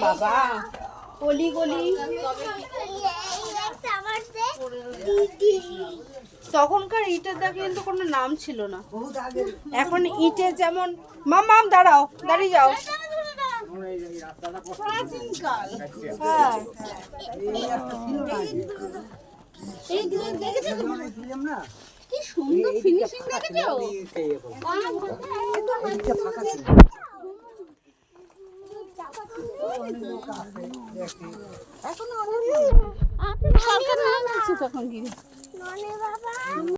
বাবা গলি গলি তখনকার ইটের দা কিন্তু কোনো নাম ছিল না। এখন ইটের যেমন মাম দাঁড়াও, দাঁড়িয়ে যাও। কি সুন্দর ফিনিশিং দেখেছো? এখন সরকার নাম দিচ্ছে তখন কি